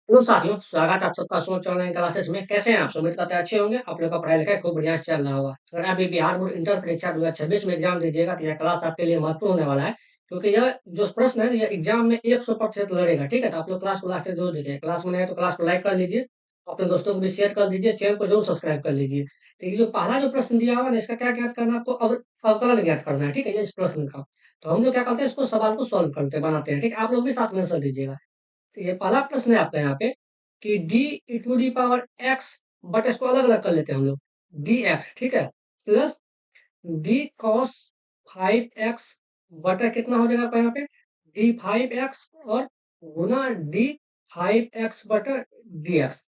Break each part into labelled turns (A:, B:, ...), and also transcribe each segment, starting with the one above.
A: Hello साथियों, स्वागत है आप सबका सोच ऑनलाइन क्लासेस में। कैसे हैं आप? उम्मीद करते हैं अच्छे होंगे। आप लोग का पढ़ाई लिखाई खूब बढ़िया से चल रहा होगा। अगर आप भी बिहार बोर्ड इंटर परीक्षा 2026 में एग्जाम दीजिएगा तो यह क्लास आपके लिए महत्वपूर्ण होने वाला है, क्योंकि यह जो प्रश्न है यह एग्जाम में 100% लड़ेगा। ठीक है, तो आप लोग क्लास को लास्ट तक जरूर देखिए। क्लास में नए हैं तो क्लास को लाइक कर लीजिए, अपने दोस्तों को भी शेयर कर दीजिए, चैनल को जरूर सब्सक्राइब कर लीजिए। तो ये जो पहला जो प्रश्न दिया हुआ ना, इसका क्या ज्ञात करना है आपको? अवकलन ज्ञात करना है। ठीक है, ये इस प्रश्न का। तो हम लोग क्या करते हैं, इसको सवाल को सॉल्व करते हैं, बनाते हैं। ठीक है, आप लोग भी साथ में आंसर दीजिएगा। तो ये पहला प्रश्न है आपका यहाँ पे कि d e to the power x, but इसको अलग अलग कर लेते हैं हम लोग। डी एक्स, ठीक है, प्लस डी कॉस 5x बटा कितना हो जाएगा आपका यहाँ पे? डी 5x और गुना डी 5x बटा डी एक्स।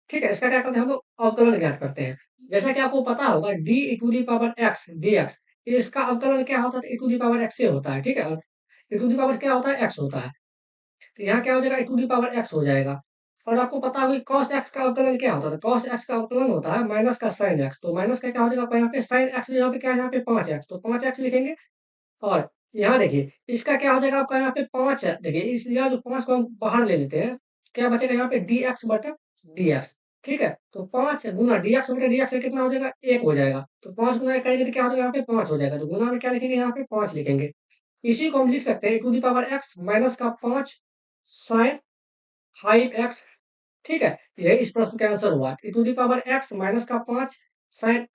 A: ठीक है, इसका क्या करते हैं हम लोग? अवकलन ज्ञात करते हैं। जैसा कि आपको पता होगा d e to the power x d x, इसका अवकलन क्या होता है? E to the power x से होता है। ठीक है, और ई टू दी पावर क्या होता है? एक्स होता है। तो यहाँ क्या हो जाएगा? टू दी पावर एक्स हो जाएगा। और आपको पता होगी कॉस एक्स का अवकलन क्या होता है? कॉस एक्स का अवकलन होता है माइनस का साइन एक्स। तो माइनस का क्या हो जाएगा आपका यहाँ पे? साइन एक्स जगह पे क्या है यहाँ पे? 5x, तो 5x लिखेंगे। और यहाँ देखिए इसका क्या हो जाएगा आपका यहाँ पे? 5 है। देखिए इस लिया जो 5 को हम बाहर ले लेते हैं, क्या बचेगा यहाँ पे? डी एक्स बटा डी एक्स। ठीक है, तो 5 गुना डी एक्स बटा डी एक्स कितना हो जाएगा? 1 हो जाएगा। तो 5 गुना 1 करेंगे तो क्या हो जाएगा यहाँ पे? 5 हो जाएगा। तो गुना में क्या लिखेंगे यहाँ पे? 5 लिखेंगे। इसी को हम लिख सकते हैं to the power x minus का 5 साइन 5x। ठीक है, ये इस प्रश्न का आंसर हुआ to the power x minus का 5 साइन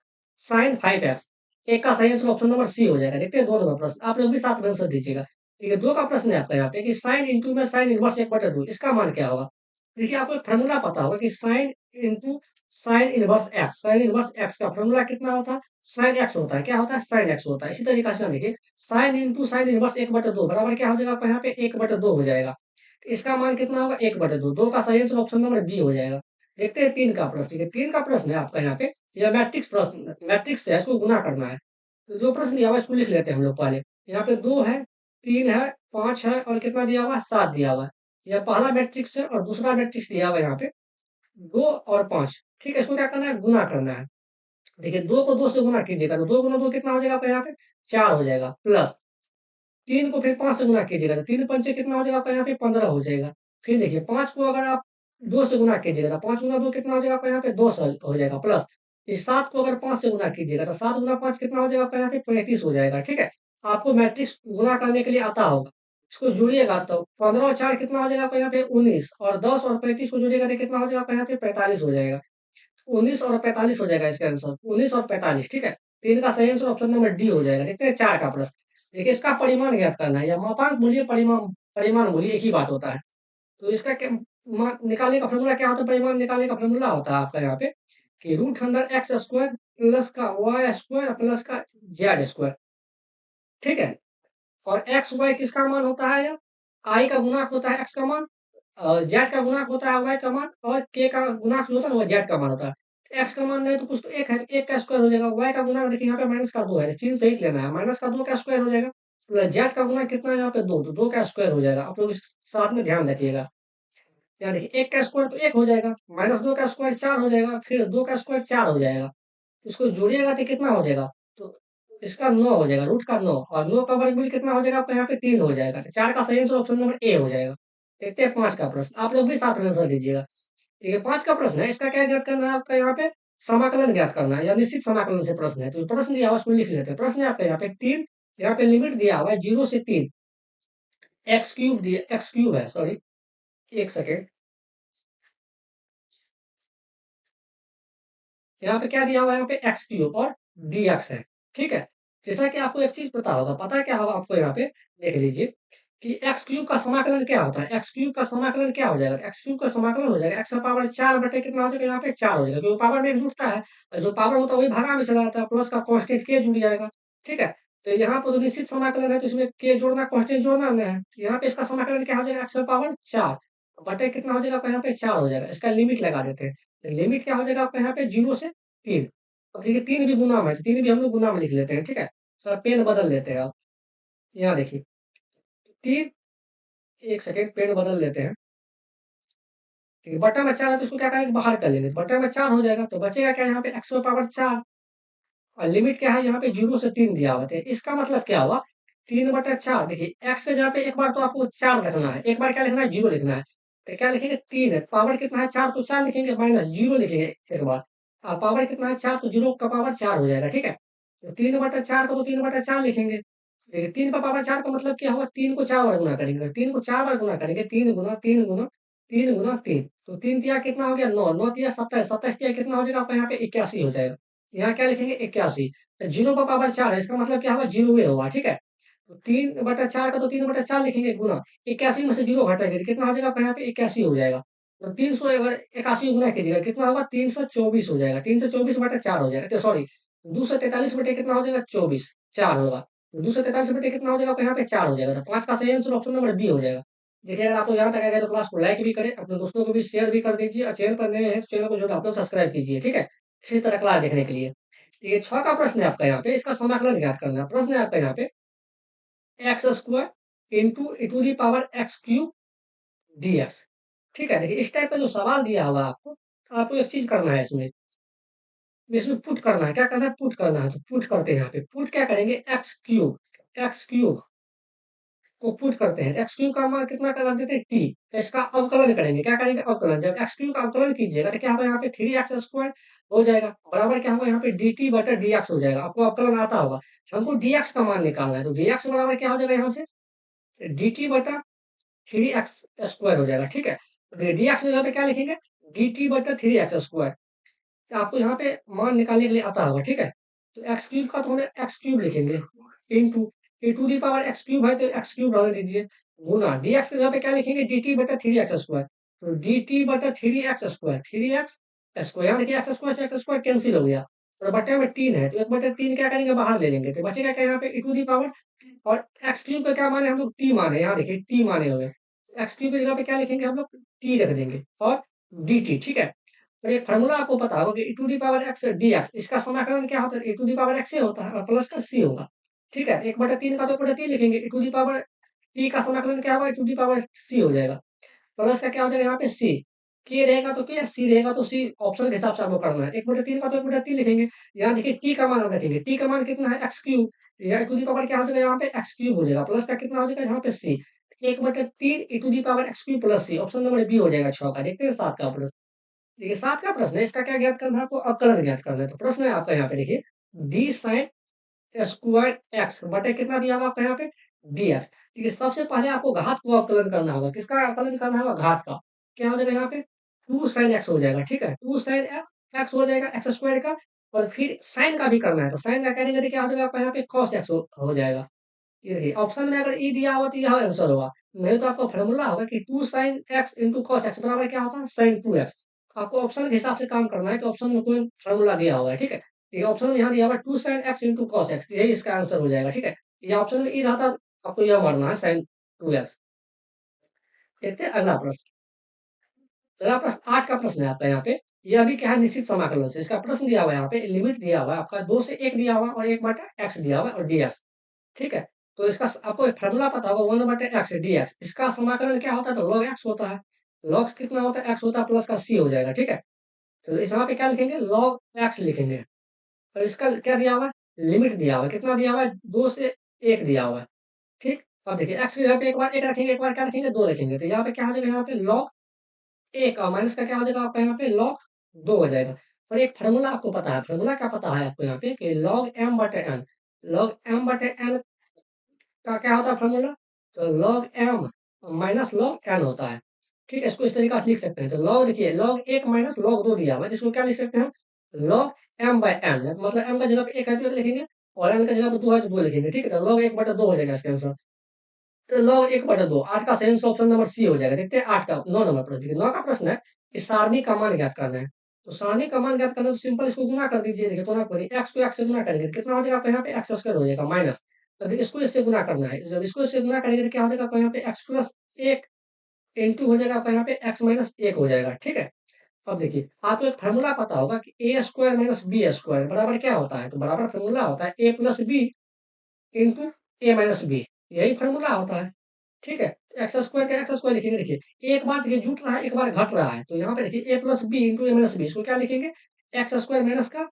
A: साइन 5x। एक का सही आंसर ऑप्शन नंबर सी हो जाएगा। देखते हैं दो नंबर प्रश्न, आप लोग भी साथ में आंसर दीजिएगा। ठीक है, दो का प्रश्न है आपका यहाँ पे कि साइन इंटू में साइन इनवर्स 1/2, इसका मान क्या होगा? देखिए आपको एक फॉर्मूला पता होगा कि sine into sine inverse x, sine inverse x का फॉर्मूला कितना होता है? साइन एक्स होता है। क्या होता है? साइन एक्स होता है। इसी तरीके से हम देखिए साइन इंटू साइन इनवर्स 1/2 बराबर क्या हो जाएगा आपका यहाँ पे? 1/2 हो जाएगा। इसका मान कितना होगा? 1/2। दो का सही आंसर ऑप्शन नंबर बी हो जाएगा। देखते हैं तीन का प्रश्न। ठीक है, तीन का प्रश्न है आपका यहाँ पे, यह मैट्रिक्स प्रश्न, मैट्रिक्स है, इसको गुना करना है। तो जो प्रश्न दिया हुआ है इसको लिख लेते हैं हम लोग पहले। यहाँ पे 2 है, 3 है, 5 है और कितना दिया हुआ है? 7 दिया हुआ है। यह पहला मैट्रिक्स है और दूसरा मैट्रिक्स दिया हुआ है यहाँ पे 2 और 5। ठीक है, इसको क्या करना है? गुना करना है। देखिए 2 को 2 से गुना कीजिएगा तो 2 गुना 2 कितना हो जाएगा आपका यहाँ पे? 4 हो जाएगा। प्लस 3 को फिर 5 से गुना कीजिएगा तो 3 पंचे कितना हो जाएगा आपका यहाँ पे? 15 हो जाएगा। फिर देखिए 5 को अगर आप 2 से गुना कीजिएगा तो 5 गुना 2 कितना हो जाएगा आपका यहाँ पे? 2 हो जाएगा। प्लस इस 7 को अगर 5 से गुना कीजिएगा तो 7 गुना 5 कितना हो जाएगा आपका यहाँ पे? 35 हो जाएगा। ठीक है, आपको मैट्रिक्स गुना करने के लिए आता होगा। इसको जोड़िएगा तो 15 और 4 कितना हो जाएगा आपका यहाँ पे? 19 और 10 और 35 को जोड़िएगा तो कितना हो जाएगा आपका यहाँ पे? 45 हो जाएगा। 19 और 45 हो जाएगा इसका आंसर, 19 और 45। ठीक है, तो इनका सही आंसर ऑप्शन नंबर डी हो जाएगा। देखते हैं चार का प्रश्न। देखिए इसका परिमाण ज्ञात करना है, या मापांक बोलिए परिमाण, परिमाण बोलिए, एक ही बात होता है। तो इसका क्या निकालने का फॉर्मूला क्या होता है? परिमाण निकालने का फॉर्मूला होता है आपका यहाँ पे कि root under x square plus का वाई स्क्वायर प्लस का जेड स्क्वायर। ठीक है, और एक्स वाई किसका मान होता है? या आई का गुणांक होता है एक्स का मान, जेड का गुणांक होता है वाई का मान, और के का गुणांक जो होता है ना वो जेड का मान होता है। एक्स का मान नहीं तो कुछ तो एक है, एक का स्क्वायर हो जाएगा। वाई का गुणांक देखिए यहाँ पे माइनस का 2 है, चीज सही लेना है। माइनस का 2 का स्क्वायर हो जाएगा। प्लस जेड का गुणांक कितना है यहाँ पे? 2, तो 2 का स्क्वायर हो जाएगा। आप लोग इस साथ में ध्यान रखिएगा। यहाँ देखिए एक का स्क्वायर तो 1 हो जाएगा, माइनस 2 का स्क्वायर 4 हो जाएगा, फिर 2 का स्क्वायर 4 हो जाएगा। इसको जोड़िएगा तो कितना हो जाएगा? तो इसका 9 हो जाएगा, रूट का 9, और 9 का वर्गमूल कितना हो जाएगा आपका यहाँ पे? 3 हो जाएगा। तो 4 का सही आंसर ऑप्शन नंबर ए हो जाएगा। देखते हैं 5 का प्रश्न, आप लोग भी साथ में आंसर दीजिएगा। ठीक है, 5 का प्रश्न है, इसका क्या ज्ञात करना है आपका यहाँ पे? समाकलन ज्ञात करना है, या निश्चित समाकलन से प्रश्न है। तो प्रश्न दिया हुआ है, उसको लिख लेते हैं। प्रश्न है आपका यहाँ पे 3, यहाँ पे लिमिट दिया हुआ है 0 से 3, एक्स क्यूब दिया, एक्स क्यूब है, सॉरी, एक सेकेंड। यहाँ पे क्या दिया हुआ है? यहाँ पे एक्स क्यूब और डी एक्स है। ठीक है, जैसा कि आपको एक चीज पता होगा, पता है क्या होगा आपको? यहाँ पे देख लीजिए कि एक्स क्यूब का समाकलन क्या होता है? एक्स क्यूब का समाकलन क्या हो जाएगा? एक्स क्यूब का समाकलन हो जाएगा एक्स का पावर 4 बटे कितना हो जाएगा? यहाँ पे 4 हो जाएगा, क्योंकि पावर में एक जुड़ता है, और जो पावर होता है वही भागा में चला जाता है, प्लस का कांस्टेंट के जुड़ जाएगा। ठीक है, तो यहाँ पर तो निश्चित समाकलन है, तो इसमें के जोड़ना कांस्टेंट जोड़ना नहीं है। तो यहाँ पे इसका समाकलन क्या हो जाएगा? एक्स का पावर 4 बटे कितना हो जाएगा आपका? यहाँ पे 4 हो जाएगा। इसका लिमिट लगा देते हैं। लिमिट क्या हो जाएगा आपका यहाँ पे? 0 से 3। अब देखिए 3 भी गुना में है, तो 3 भी हम लोग गुना में लिख लेते हैं। ठीक है, थोड़ा पेन बदल लेते हैं आप। यहाँ देखिए 3, एक सेकंड, पेन बदल लेते हैं। ठीक है, बटा में 4 है तो इसको क्या करेंगे? बाहर कर लेंगे। बटा में 4 हो जाएगा तो बचेगा क्या यहाँ पे? X power 4। और लिमिट क्या है? यहाँ पे 0 से 3 दिया हुआ है। इसका मतलब क्या हुआ? 3/4। देखिए एक्स के जगह पे एक बार तो आपको 4 लिखना है, एक बार क्या लिखना है? 0 लिखना है। तो क्या लिखेंगे 3 है, पावर कितना है 4 तो 4 लिखेंगे, माइनस 0 लिखेंगे एक बार। पावर कितना है 4 तो 0 का पावर 4 हो जाएगा, ठीक है? तो 3/4 को तो 3/4 लिखेंगे। देखिए 3 का पावर 4 का मतलब क्या होगा, 3 को 4 बार गुणा करेंगे, 3 को 4 बार गुणा करेंगे, 3 गुना 3 गुना 3 गुना 3, तो 3 तिया कितना हो गया 9, 9 तिया 27, 27 तिया कितना हो जाएगा आपका यहाँ पे 81 हो जाएगा। यहाँ क्या लिखेंगे 81, तो 0 का पावर 4 है, इसका मतलब क्या होगा 0 होगा, ठीक है? तो 3/4 का तो 3/4 लिखेंगे गुना, 81 में से 0 घटाएंगे तो कितना हो जाएगा आपका यहाँ पे 81 हो जाएगा। तो 381 गुना कीजिएगा कितना होगा 324 हो जाएगा, 324/4 हो जाएगा, तो सॉरी 243 बटे कितना हो जाएगा 24, 4 होगा। तो 243 बटे कितना हो जाएगा आपका यहाँ पे 4 हो जाएगा, तो 5 का सही आंसर ऑप्शन नंबर बी हो जाएगा। देखिए अगर आपको यहाँ तक आ गया तो क्लास को लाइक भी करें, अपने दोस्तों को भी शेयर भी कर दीजिए, और चैनल पर नए हैं तो चैनल को जो है आप लोग सब्सक्राइब कीजिए, ठीक है? इसी तरह क्लास देखने के लिए। ठीक है, 6 का प्रश्न है आपका यहाँ पे, इसका समाकलन ज्ञात करना है। प्रश्न है आपका यहाँ पे x square into e to the power x cube dx. ठीक है, देखिए इस टाइप का जो सवाल दिया हुआ है आपको, तो आपको एक चीज करना है इसमें, इसमें पुट करना है, क्या करना है पुट करना है, तो पुट करते हैं यहाँ पे, पुट क्या करेंगे एक्स क्यूब को पुट करते हैं, एक्स क्यूब का मान कितना का रख देते हैं टी, तो इसका अवकलन करेंगे, क्या करेंगे अवकलन, जब एक्स क्यूब का अवकलन कीजिएगा तो क्या होगा यहाँ पे 3x² हो जाएगा, बराबर क्या होगा यहाँ पे dt बटा dx हो जाएगा, आपको अवकलन आता होगा। हमको dx का मान निकालना है, तो dx बराबर क्या हो जाएगा यहाँ से dt बटा 3x² हो जाएगा, ठीक है? तो dx की जगह पे क्या लिखेंगे dt बटा 3x², आपको यहाँ पे मान निकालने के लिए आता होगा, ठीक है? तो एक्स क्यूब का तो हमें एक्स क्यूब लिखेंगे into a to the power x cube है तो एक्स क्यूब रहने दीजिए, गुना डीएक्स की जगह पे क्या लिखेंगे dt बटा 3x², तो dt बटा 3x², 3x², यहाँ देखिए x² से x² कैंसिल हो गया, और बटे में 3 है तो 1/3 क्या करेंगे बाहर ले लेंगे, तो बचेगा क्या यहाँ पे ए टू दी पावर, और एक्स क्यूब का क्या माने हम लोग टी माने, यहाँ देखिए टी माने हुए, एक्स क्यूब की जगह पे क्या लिखेंगे हम लोग टी रख देंगे, और dt, ठीक है? तो एक फार्मूला आपको पता होगा कि e to the power x dx, इसका समाकलन क्या होता है e to the power x से होता है और प्लस का c होगा, ठीक है? 1/3 का तो 1/3 लिखेंगे, e to the power t का समाकलन क्या होगा e to the power c हो जाएगा, प्लस का क्या हो जाएगा यहाँ पे c, k रहेगा तो k, c रहेगा तो c, ऑप्शन के हिसाब से आपको करना है। 1/3 का तो 1/3 लिखेंगे, यहाँ देखिए t का मान हम रखेंगे, t का मान कितना है एक्स क्यूब, यहाँ e टू दी पावर क्या हो जाएगा यहाँ पे एक्स क्यूब हो जाएगा, प्लस का कितना हो जाएगा यहाँ पे c, 1/3 e to the power x cube plus c, option number B हो जाएगा 6 का। देखते हैं 7 का प्रश्न, देखिए 7 का प्रश्न है, इसका क्या ज्ञात करना है आपको अवकलन ज्ञात करना है, तो प्रश्न है आपका यहाँ पे देखिए डी साइन स्क्वायर एक्स बटे कितना दिया हुआ आपका यहाँ पे dx। ठीक है, सबसे पहले आपको घात को अवकलन करना होगा, किसका अवकलन करना होगा घात का, क्या हो जाएगा यहाँ पे 2 साइन एक्स हो जाएगा, ठीक है 2 साइन एक्स हो जाएगा x² का, और फिर साइन का भी करना है, तो साइन का करेंगे तो क्या हो जाएगा आपका यहाँ पे cos x हो जाएगा। ये देखिए ऑप्शन में अगर ई दिया हुआ तो यह आंसर होगा, नहीं तो आपका फॉर्मूला होगा कि 2 sin x into cos x बराबर क्या होता है sin 2x। आपको ऑप्शन के हिसाब से काम करना है कि ऑप्शन में कोई फॉर्मूला दिया हुआ है, ठीक है? ये ऑप्शन में यहाँ दिया हुआ है 2 sin x into cos x, यही इसका आंसर हो जाएगा, ठीक है? ये ऑप्शन में ई रहता, आपको यह मारना है sin 2x। देखते हैं अगला प्रश्न। अगला प्रश्न 8 का प्रश्न है आपका यहाँ पे, यह भी क्या है निश्चित समाकलन से, इसका प्रश्न दिया हुआ है यहाँ पे, लिमिट दिया हुआ है आपका 2 से 1 दिया हुआ है और 1 बटा x दिया हुआ है और dx, ठीक है? तो इसका आपको एक फार्मूला पता होगा 1/x dx, इसका समाकलन क्या होता है तो log x होता है, log कितना होता है x होता है प्लस का c हो जाएगा, ठीक है? तो इस यहाँ पे क्या लिखेंगे log x लिखेंगे, और इसका क्या दिया हुआ है लिमिट दिया हुआ है, कितना दिया हुआ है 2 से 1 दिया हुआ है, ठीक? अब देखिए x की जगह पे एक बार 1 रखेंगे, एक बार क्या रखेंगे 2 रखेंगे, तो यहाँ पे क्या हो जाएगा यहाँ पे log 1 और माइनस का क्या हो जाएगा आपका यहाँ पे log 2 हो जाएगा। और एक फार्मूला आपको पता है, फार्मूला क्या पता है आपको यहाँ पे कि log m बटे n का क्या होता है फॉर्मूला, तो log m minus log n होता है, ठीक है? इसको इस तरीका से लिख सकते हैं, तो log देखिए log 1 माइनस log 2 दिया हुआ है, तो इसको क्या लिख सकते हैं log m बाय n, मतलब m का जगह पे 1 है तो 1 लिखेंगे, और n का जगह पे 2 है तो 2 लिखेंगे, ठीक है? तो log 1/2 हो जाएगा इसका आंसर, तो log 1/2, 8 का सही आंसर ऑप्शन नंबर सी हो जाएगा। देखते हैं 8 का 9 नंबर प्रश्न, देखिए 9 का प्रश्न है कि सारणी का मान ज्ञात करना है, तो सारणी का मान ज्ञात करना है तो सिंपल इसको गुना कर दीजिए, देखिए तो ना करिए x को x से गुना करेंगे तो कितना हो जाएगा आपका यहाँ पे x² हो जाएगा माइनस, तो देखिए इसको इससे गुना करना है, जब इसको इससे गुना करेंगे तो क्या हो जाएगा आपका यहाँ पे x प्लस 1 इंटू हो जाएगा आपका यहाँ पे x माइनस 1 हो जाएगा, ठीक है? अब देखिए आपको एक फार्मूला पता होगा कि a² माइनस b² बराबर क्या होता है, तो बराबर फार्मूला होता है a plus b into a minus b, यही फार्मूला होता है, ठीक है? x² का x² लिखेंगे, देखिए एक बार देखिए जुट रहा है, एक बार घट रहा है, तो यहाँ पे देखिए a plus b into a minus b, इसको क्या लिखेंगे x² माइनस का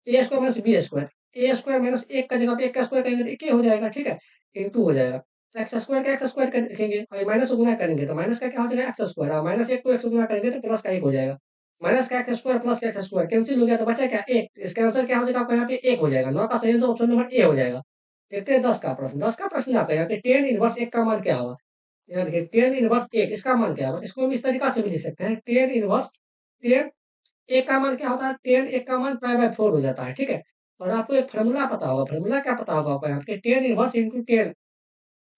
A: a² minus b², a² minus 1 का जगह पे 1 का स्क्वायर करेंगे तो 1 ही हो जाएगा, ठीक है? इंटू हो जाएगा। तो एक्स स्क्वायर का एक्स स्क्वायर कर लिखेंगे और ये माइनस को गुना करेंगे तो माइनस का क्या हो जाएगा एक्स स्क्वायर और माइनस 1 को 1 से गुना करेंगे तो प्लस का 1 हो जाएगा। माइनस का एक्स स्क्वायर प्लस का एक्स स्क्वायर कैंसिल हो गया तो बचा क्या 1 इसका आंसर क्या हो जाएगा आपका यहाँ पे 1 हो जाएगा। 9 का सही आंसर ऑप्शन नंबर ए हो जाएगा। देखते हैं 10 का प्रश्न। 10 का प्रश्न आपका यहाँ पे tan इनवर्स 1 का मान क्या होगा? यहाँ देखिए tan इनवर्स 1 इसका मान क्या होगा? इसको हम इस तरीका से भी लिख सकते हैं tan इनवर्स tan 1 का मान क्या होता है? tan 1 का मान पाई बाय 4 हो जाता है, ठीक है? और आपको एक फ़ॉर्मूला पता होगा, फ़ॉर्मूला क्या पता होगा आपको यहाँ पे tan inverse into tan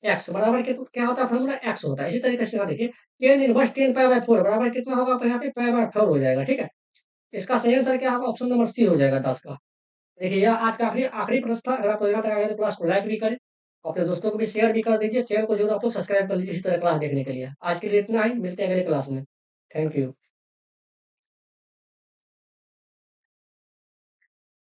A: x बराबर क्या होता है फ़ॉर्मूला एक्स होता है। इसी तरीके से यहाँ देखिए tan इनवर्स 10 पाई बाय 4 बराबर कितना होगा आपको यहाँ पे पाई बाय 4 हो जाएगा, ठीक है? इसका सही आंसर क्या होगा? ऑप्शन नंबर सी हो जाएगा 10 का। देखिए यह आज का आखिरी आखिरी प्रश्न था। अगर आपको यहाँ तक आया तो क्लास को लाइक भी करें, अपने दोस्तों को भी शेयर भी कर दीजिए। चैनल को ज़रूर आप लोग सब्सक्राइब कर लीजिए इसी तरह क्लास देखने के लिए। आज के लिए इतना ही, मिलते हैं अगली क्लास में। Thank you.